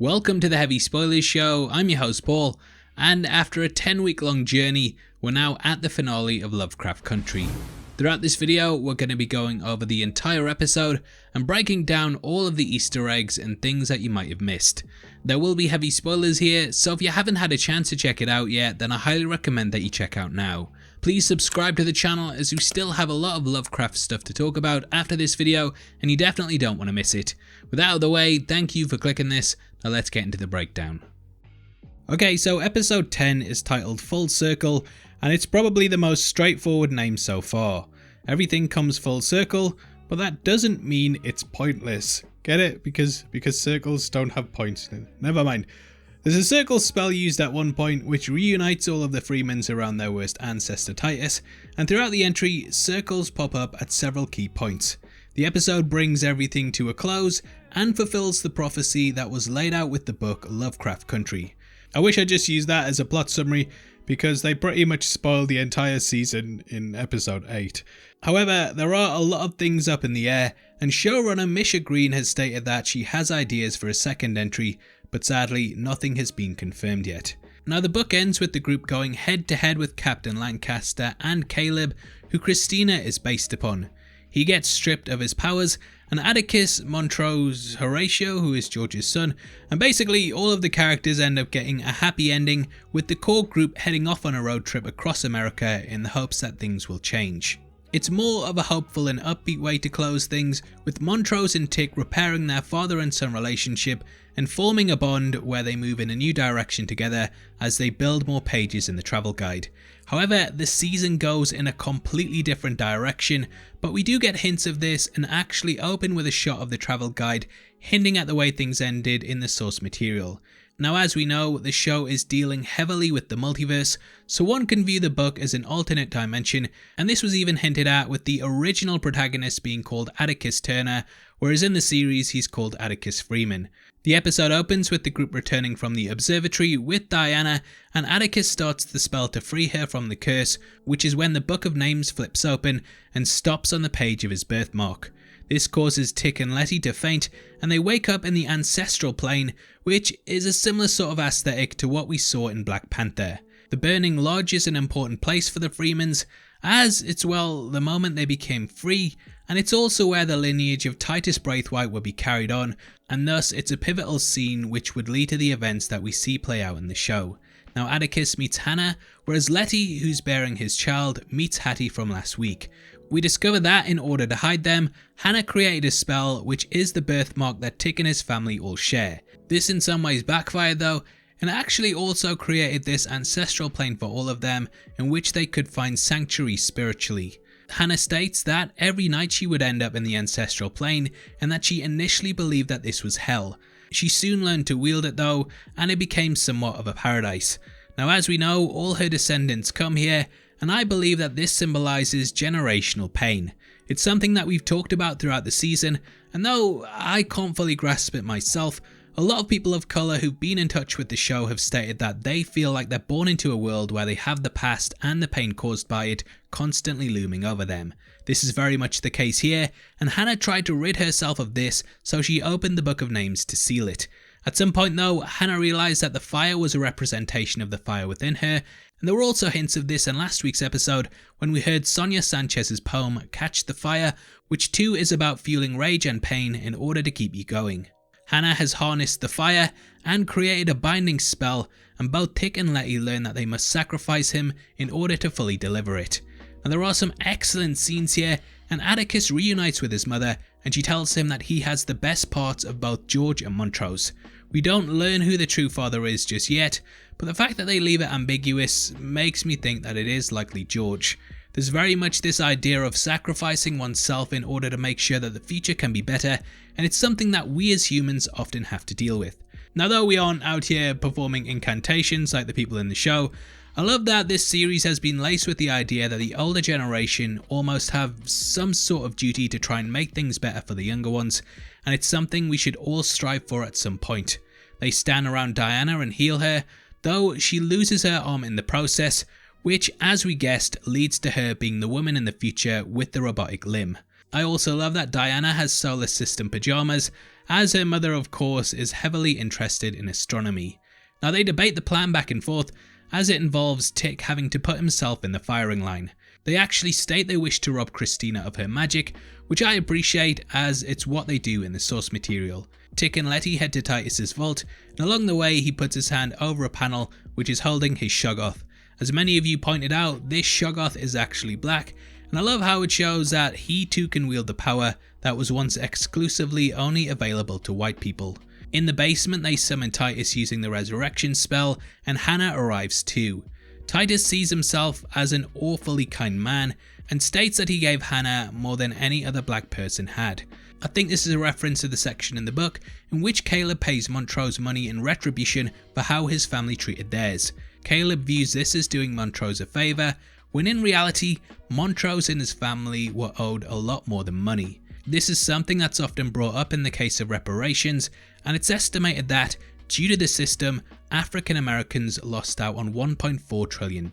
Welcome to the Heavy Spoilers Show. I'm your host Paul, and after a 10-week long journey, we're now at the finale of Lovecraft Country. Throughout this video, we're going to be going over the entire episode and breaking down all of the Easter eggs and things that you might have missed. There will be heavy spoilers here, so if you haven't had a chance to check it out yet, then I highly recommend that you check out now. Please subscribe to the channel as we still have a lot of Lovecraft stuff to talk about after this video, and you definitely don't want to miss it. With that out of the way, thank you for clicking this. Now let's get into the breakdown. Okay, so episode 10 is titled Full Circle, and it's probably the most straightforward name so far. Everything comes full circle, but that doesn't mean it's pointless. Get it? Because circles don't have points. Never mind. There's a circle spell used at one point which reunites all of the Freemans around their worst ancestor Titus, and throughout the entry, circles pop up at several key points. The episode brings everything to a close and fulfills the prophecy that was laid out with the book Lovecraft Country. I wish I just used that as a plot summary because they pretty much spoiled the entire season in episode 8. However, there are a lot of things up in the air, and showrunner Misha Green has stated that she has ideas for a second entry, but sadly nothing has been confirmed yet. Now the book ends with the group going head to head with Captain Lancaster and Caleb, who Christina is based upon. He gets stripped of his powers, and Atticus, Montrose, Horatio, who is George's son, and basically all of the characters end up getting a happy ending, with the core group heading off on a road trip across America in the hopes that things will change. It's more of a hopeful and upbeat way to close things, with Montrose and Tick repairing their father and son relationship and forming a bond where they move in a new direction together as they build more pages in the travel guide. However, the season goes in a completely different direction, but we do get hints of this and actually open with a shot of the travel guide hinting at the way things ended in the source material. Now, as we know, the show is dealing heavily with the multiverse, so one can view the book as an alternate dimension, and this was even hinted at with the original protagonist being called Atticus Turner, whereas in the series he's called Atticus Freeman. The episode opens with the group returning from the observatory with Diana, and Atticus starts the spell to free her from the curse, which is when the Book of Names flips open and stops on the page of his birthmark. This causes Tick and Letty to faint, and they wake up in the Ancestral plane, which is a similar sort of aesthetic to what we saw in Black Panther. The Burning Lodge is an important place for the Freemans, as it's, well, the moment they became free, and it's also where the lineage of Titus Braithwaite will be carried on, and thus it's a pivotal scene which would lead to the events that we see play out in the show. Now Atticus meets Hannah, whereas Letty, who's bearing his child, meets Hattie from last week. We discover that in order to hide them, Hannah created a spell which is the birthmark that Tick and his family all share. This in some ways backfired though, and actually also created this ancestral plane for all of them in which they could find sanctuary spiritually. Hannah states that every night she would end up in the ancestral plane and that she initially believed that this was hell. She soon learned to wield it though, and it became somewhat of a paradise. Now as we know, all her descendants come here, and I believe that this symbolises generational pain. It's something that we've talked about throughout the season, and though I can't fully grasp it myself, a lot of people of colour who've been in touch with the show have stated that they feel like they're born into a world where they have the past and the pain caused by it constantly looming over them. This is very much the case here, and Hannah tried to rid herself of this, so she opened the Book of Names to seal it. At some point though, Hannah realised that the fire was a representation of the fire within her, and there were also hints of this in last week's episode when we heard Sonia Sanchez's poem Catch the Fire, which too is about fueling rage and pain in order to keep you going. Hannah has harnessed the fire and created a binding spell, and both Tick and Letty learn that they must sacrifice him in order to fully deliver it. And there are some excellent scenes here, and Atticus reunites with his mother and she tells him that he has the best parts of both George and Montrose. We don't learn who the true father is just yet, but the fact that they leave it ambiguous makes me think that it is likely George. There's very much this idea of sacrificing oneself in order to make sure that the future can be better, and it's something that we as humans often have to deal with. Now though we aren't out here performing incantations like the people in the show, I love that this series has been laced with the idea that the older generation almost have some sort of duty to try and make things better for the younger ones, and it's something we should all strive for at some point. They stand around Diana and heal her, though she loses her arm in the process, which, as we guessed, leads to her being the woman in the future with the robotic limb. I also love that Diana has solar system pajamas, as her mother of course is heavily interested in astronomy. Now they debate the plan back and forth, as it involves Tick having to put himself in the firing line. They actually state they wish to rob Christina of her magic, which I appreciate as it's what they do in the source material. Tick and Letty head to Titus's vault, and along the way he puts his hand over a panel which is holding his Shoggoth. As many of you pointed out, this Shoggoth is actually black, and I love how it shows that he too can wield the power that was once exclusively only available to white people. In the basement they summon Titus using the resurrection spell, and Hannah arrives too. Titus sees himself as an awfully kind man and states that he gave Hannah more than any other black person had. I think this is a reference to the section in the book in which Caleb pays Montrose money in retribution for how his family treated theirs. Caleb views this as doing Montrose a favour, when in reality Montrose and his family were owed a lot more than money. This is something that's often brought up in the case of reparations, and it's estimated that, due to the system, African Americans lost out on $1.4 trillion.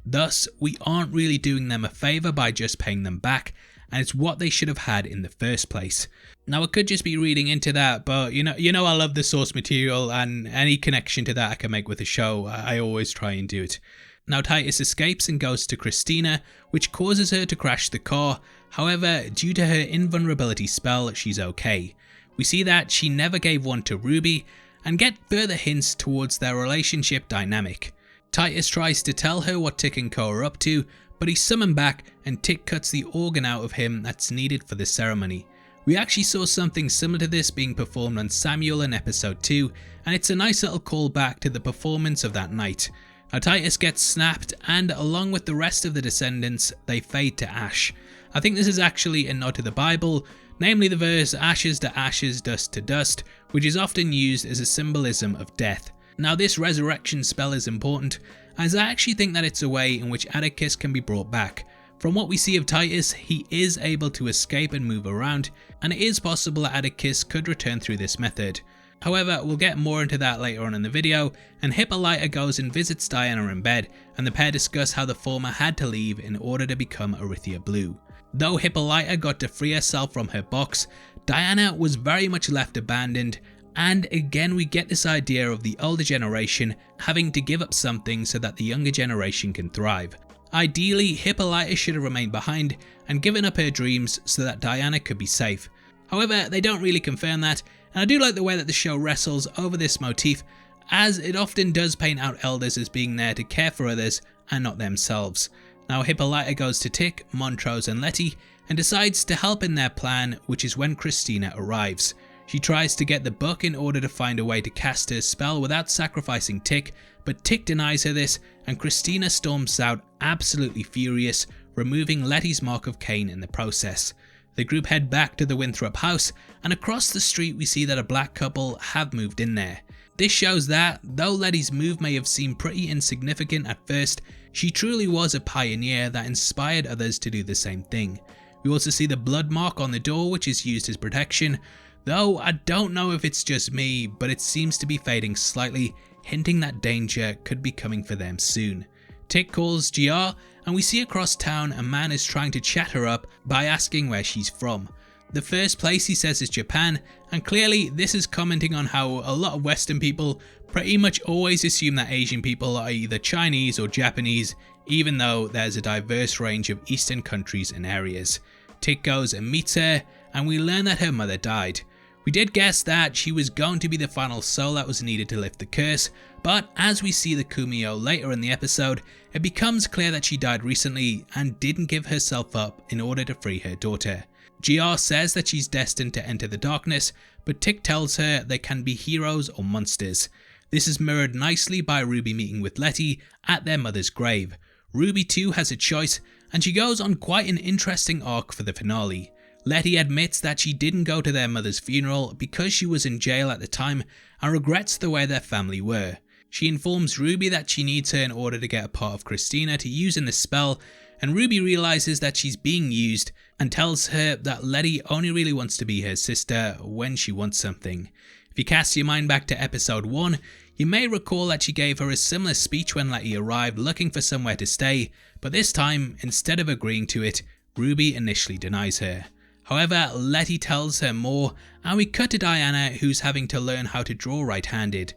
Thus, we aren't really doing them a favour by just paying them back, and it's what they should have had in the first place. Now I could just be reading into that, but you know I love the source material, and any connection to that I can make with the show, I always try and do it. Now Titus escapes and goes to Christina, which causes her to crash the car. However, due to her invulnerability spell, she's okay. We see that she never gave one to Ruby, and get further hints towards their relationship dynamic. Titus tries to tell her what Tick and Co are up to, but he's summoned back and Tick cuts the organ out of him that's needed for the ceremony. We actually saw something similar to this being performed on Samuel in episode 2, and it's a nice little callback to the performance of that night. Now Titus gets snapped, and along with the rest of the descendants, they fade to ash. I think this is actually a nod to the Bible, namely the verse ashes to ashes, dust to dust, which is often used as a symbolism of death. Now this resurrection spell is important, as I actually think that it's a way in which Atticus can be brought back. From what we see of Titus, he is able to escape and move around, and it is possible that Atticus could return through this method. However, we'll get more into that later on in the video, and Hippolyta goes and visits Diana in bed, and the pair discuss how the former had to leave in order to become Erythia Blue. Though Hippolyta got to free herself from her box, Diana was very much left abandoned, and again we get this idea of the older generation having to give up something so that the younger generation can thrive. Ideally, Hippolyta should have remained behind and given up her dreams so that Diana could be safe. However, they don't really confirm that, and I do like the way that the show wrestles over this motif, as it often does paint out elders as being there to care for others and not themselves. Now Hippolyta goes to Tick, Montrose and Letty and decides to help in their plan, which is when Christina arrives. She tries to get the book in order to find a way to cast her spell without sacrificing Tick, but Tick denies her this, and Christina storms out absolutely furious, removing Letty's mark of Cain in the process. The group head back to the Winthrop house, and across the street we see that a black couple have moved in there. This shows that, though Letty's move may have seemed pretty insignificant at first, she truly was a pioneer that inspired others to do the same thing. We also see the blood mark on the door, which is used as protection, though I don't know if it's just me, but it seems to be fading slightly, hinting that danger could be coming for them soon. Tick calls GR, and we see across town a man is trying to chat her up by asking where she's from. The first place he says is Japan, and clearly this is commenting on how a lot of Western people pretty much always assume that Asian people are either Chinese or Japanese, even though there's a diverse range of Eastern countries and areas. Tick goes and meets her, and we learn that her mother died. We did guess that she was going to be the final soul that was needed to lift the curse, but as we see the Kumio later in the episode, it becomes clear that she died recently and didn't give herself up in order to free her daughter. GR says that she's destined to enter the darkness, but Tick tells her they can be heroes or monsters. This is mirrored nicely by Ruby meeting with Letty at their mother's grave. Ruby too has a choice, and she goes on quite an interesting arc for the finale. Letty admits that she didn't go to their mother's funeral because she was in jail at the time and regrets the way their family were. She informs Ruby that she needs her in order to get a part of Christina to use in the spell, and Ruby realizes that she's being used and tells her that Letty only really wants to be her sister when she wants something. If you cast your mind back to episode 1, you may recall that she gave her a similar speech when Letty arrived looking for somewhere to stay, but this time, instead of agreeing to it, Ruby initially denies her. However, Letty tells her more, and we cut to Diana, who's having to learn how to draw right-handed.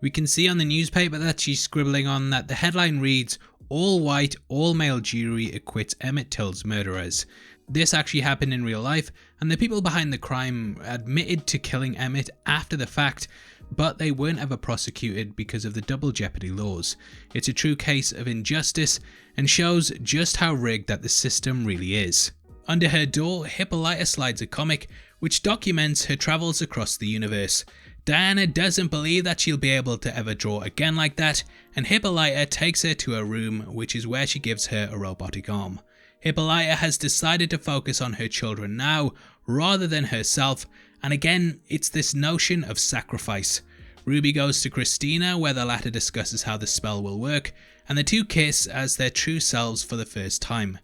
We can see on the newspaper that she's scribbling on that the headline reads, "All white, all male jury acquits Emmett Till's murderers." This actually happened in real life, and the people behind the crime admitted to killing Emmett after the fact, but they weren't ever prosecuted because of the double jeopardy laws. It's a true case of injustice and shows just how rigged that the system really is. Under her door, Hippolyta slides a comic which documents her travels across the universe. Diana doesn't believe that she'll be able to ever draw again like that, and Hippolyta takes her to her room, which is where she gives her a robotic arm. Hippolyta has decided to focus on her children now, rather than herself, and again, it's this notion of sacrifice. Ruby goes to Christina, where the latter discusses how the spell will work, and the two kiss as their true selves for the first time.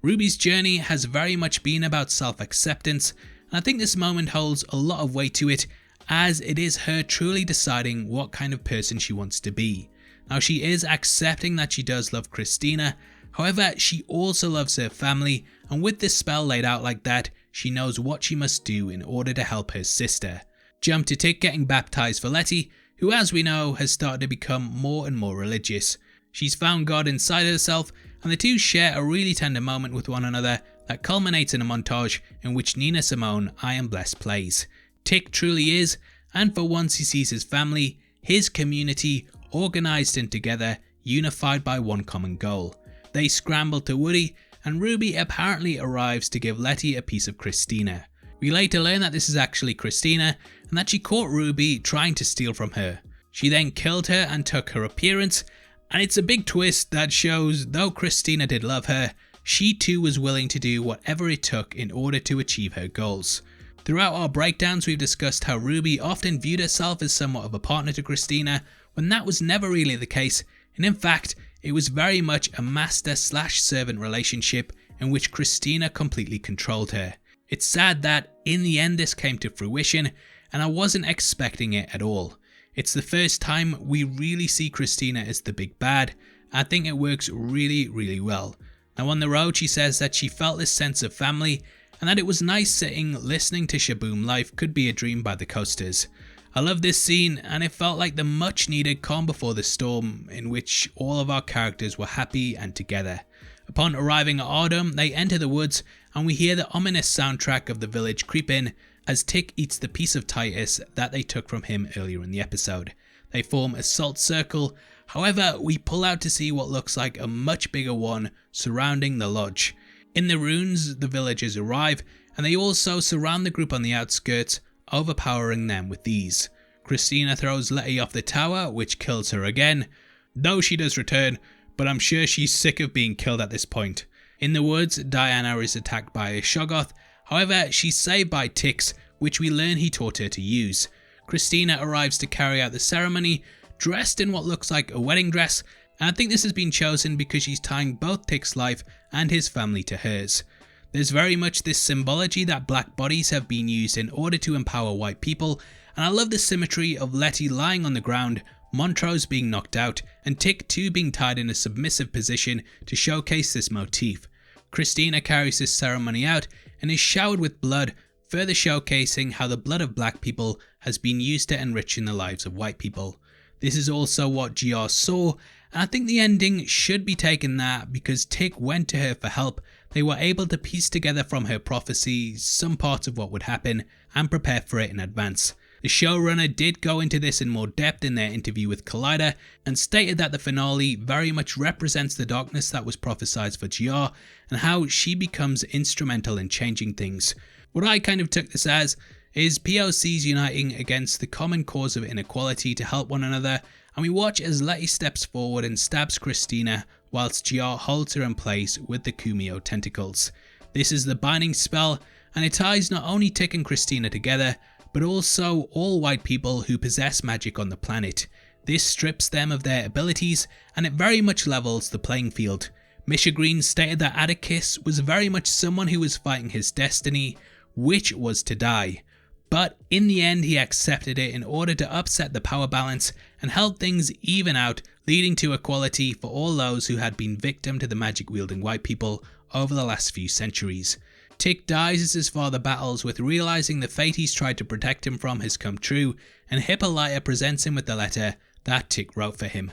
Ruby's journey has very much been about self-acceptance, and I think this moment holds a lot of weight to it, as it is her truly deciding what kind of person she wants to be. Now, she is accepting that she does love Christina, however, she also loves her family, and with this spell laid out like that, she knows what she must do in order to help her sister. Jump to Tick getting baptized for Letty, who, as we know, has started to become more and more religious. She's found God inside herself, and the two share a really tender moment with one another that culminates in a montage in which Nina Simone I Am Blessed plays. Tick truly is, and for once he sees his family, his community, organised and together, unified by one common goal. They scramble to Woody, and Ruby apparently arrives to give Letty a piece of Christina. We later learn that this is actually Christina, and that she caught Ruby trying to steal from her. She then killed her and took her appearance, and it's a big twist that shows though Christina did love her, she too was willing to do whatever it took in order to achieve her goals. Throughout our breakdowns, we've discussed how Ruby often viewed herself as somewhat of a partner to Christina, when that was never really the case, and in fact, it was very much a master/servant relationship in which Christina completely controlled her. It's sad that, in the end, this came to fruition, and I wasn't expecting it at all. It's the first time we really see Christina as the big bad. I think it works really well. Now, on the road, she says that she felt this sense of family, and that it was nice sitting listening to Shaboom Life Could Be a Dream by the Coasters. I love this scene, and it felt like the much needed calm before the storm in which all of our characters were happy and together. Upon arriving at Ardham, they enter the woods, and we hear the ominous soundtrack of the village creep in as Tick eats the piece of Titus that they took from him earlier in the episode. They form a salt circle, however we pull out to see what looks like a much bigger one surrounding the lodge. In the ruins, the villagers arrive, and they also surround the group on the outskirts, overpowering them with ease. Christina throws Letty off the tower, which kills her again, though she does return, but I'm sure she's sick of being killed at this point. In the woods, Diana is attacked by a Shoggoth, however she's saved by Tix, which we learn he taught her to use. Christina arrives to carry out the ceremony, dressed in what looks like a wedding dress, and I think this has been chosen because she's tying both Tick's life and his family to hers. There's very much this symbology that black bodies have been used in order to empower white people, and I love the symmetry of Letty lying on the ground, Montrose being knocked out, and Tick too being tied in a submissive position to showcase this motif. Christina carries this ceremony out and is showered with blood, further showcasing how the blood of black people has been used to enrich in the lives of white people. This is also what GR saw, and I think the ending should be taken that because Tick went to her for help, they were able to piece together from her prophecy some parts of what would happen and prepare for it in advance. The showrunner did go into this in more depth in their interview with Collider and stated that the finale very much represents the darkness that was prophesied for GR and how she becomes instrumental in changing things. What I kind of took this as is POCs uniting against the common cause of inequality to help one another, and we watch as Letty steps forward and stabs Christina whilst GR holds her in place with the Kumio tentacles. This is the binding spell, and it ties not only Tick and Christina together, but also all white people who possess magic on the planet. This strips them of their abilities, and it very much levels the playing field. Misha Green stated that Atticus was very much someone who was fighting his destiny, which was to die. But in the end he accepted it in order to upset the power balance and help things even out, leading to equality for all those who had been victim to the magic wielding white people over the last few centuries. Tick dies as his father battles with realizing the fate he's tried to protect him from has come true, and Hippolyta presents him with the letter that Tick wrote for him.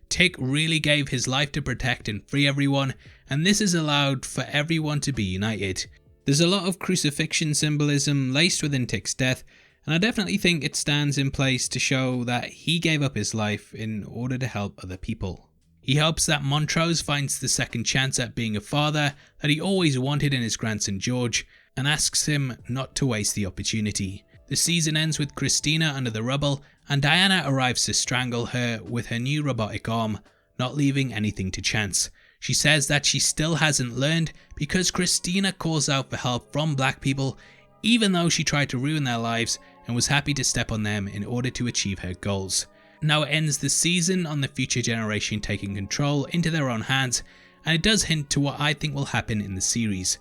Tick really gave his life to protect and free everyone, and this has allowed for everyone to be united. There's a lot of crucifixion symbolism laced within Tick's death, and I definitely think it stands in place to show that he gave up his life in order to help other people. He hopes that Montrose finds the second chance at being a father that he always wanted in his grandson George, and asks him not to waste the opportunity. The season ends with Christina under the rubble, and Diana arrives to strangle her with her new robotic arm, not leaving anything to chance. She says that she still hasn't learned because Christina calls out for help from black people, even though she tried to ruin their lives and was happy to step on them in order to achieve her goals. Now it ends the season on the future generation taking control into their own hands, and it does hint to what I think will happen in the series.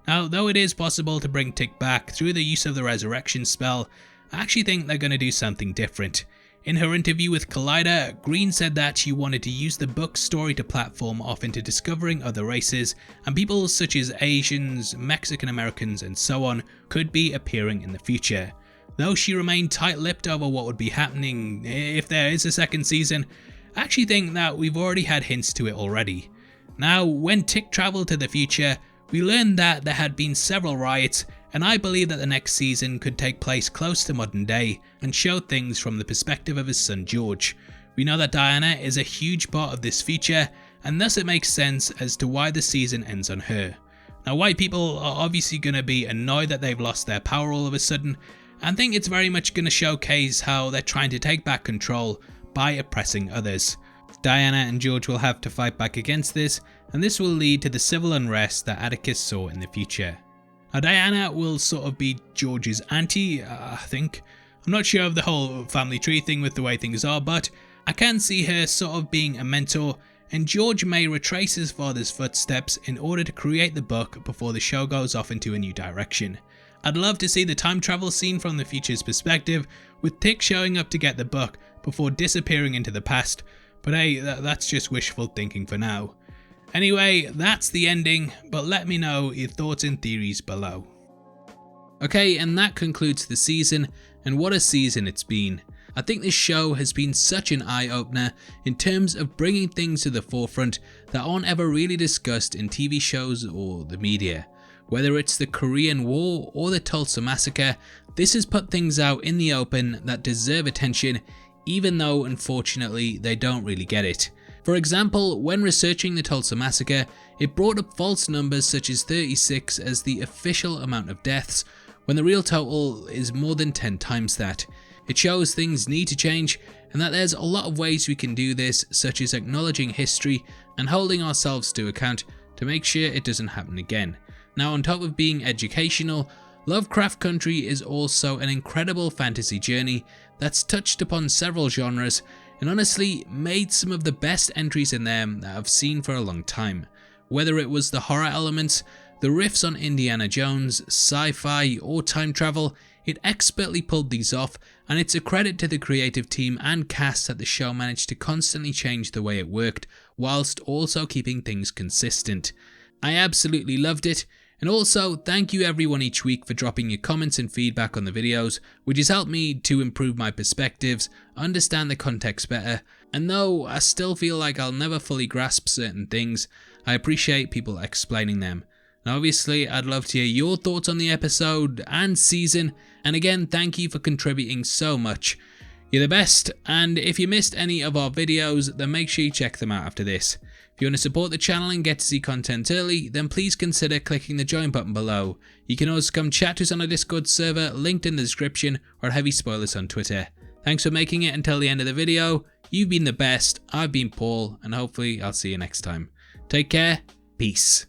Now, though it is possible to bring Tick back through the use of the resurrection spell, I actually think they're going to do something different. In her interview with Collider, Green said that she wanted to use the book's story to platform off into discovering other races, and people such as Asians, Mexican Americans and so on could be appearing in the future. Though she remained tight-lipped over what would be happening if there is a second season, I actually think that we've already had hints to it already. Now, when Tick travelled to the future, we learned that there had been several riots, and I believe that the next season could take place close to modern day and show things from the perspective of his son George. We know that Diana is a huge part of this future, and thus it makes sense as to why the season ends on her. Now, white people are obviously going to be annoyed that they've lost their power all of a sudden, and think it's very much going to showcase how they're trying to take back control by oppressing others. Diana and George will have to fight back against this, and this will lead to the civil unrest that Atticus saw in the future. Now, Diana will sort of be George's auntie, I think. I'm not sure of the whole family tree thing with the way things are, but I can see her sort of being a mentor, and George may retrace his father's footsteps in order to create the book before the show goes off into a new direction. I'd love to see the time travel scene from the future's perspective, with Tick showing up to get the book before disappearing into the past, but hey, that's just wishful thinking for now. Anyway, that's the ending, but let me know your thoughts and theories below. Okay, and that concludes the season, and what a season it's been. I think this show has been such an eye-opener in terms of bringing things to the forefront that aren't ever really discussed in TV shows or the media. Whether it's the Korean War or the Tulsa Massacre, this has put things out in the open that deserve attention, even though unfortunately they don't really get it. For example, when researching the Tulsa Massacre, it brought up false numbers such as 36 as the official amount of deaths, when the real total is more than 10 times that. It shows things need to change, and that there's a lot of ways we can do this, such as acknowledging history and holding ourselves to account to make sure it doesn't happen again. Now, on top of being educational, Lovecraft Country is also an incredible fantasy journey that's touched upon several genres and honestly made some of the best entries in them that I've seen for a long time. Whether it was the horror elements, the riffs on Indiana Jones, sci-fi or time travel, it expertly pulled these off, and it's a credit to the creative team and cast that the show managed to constantly change the way it worked whilst also keeping things consistent. I absolutely loved it. And also, thank you everyone each week for dropping your comments and feedback on the videos, which has helped me to improve my perspectives, understand the context better, and though I still feel like I'll never fully grasp certain things, I appreciate people explaining them. Now obviously, I'd love to hear your thoughts on the episode and season, and again, thank you for contributing so much. You're the best, and if you missed any of our videos, then make sure you check them out after this. If you want to support the channel and get to see content early, then please consider clicking the join button below. You can also come chat to us on our Discord server, linked in the description, or at Heavy Spoilers on Twitter. Thanks for making it until the end of the video. You've been the best, I've been Paul, and hopefully I'll see you next time. Take care, peace.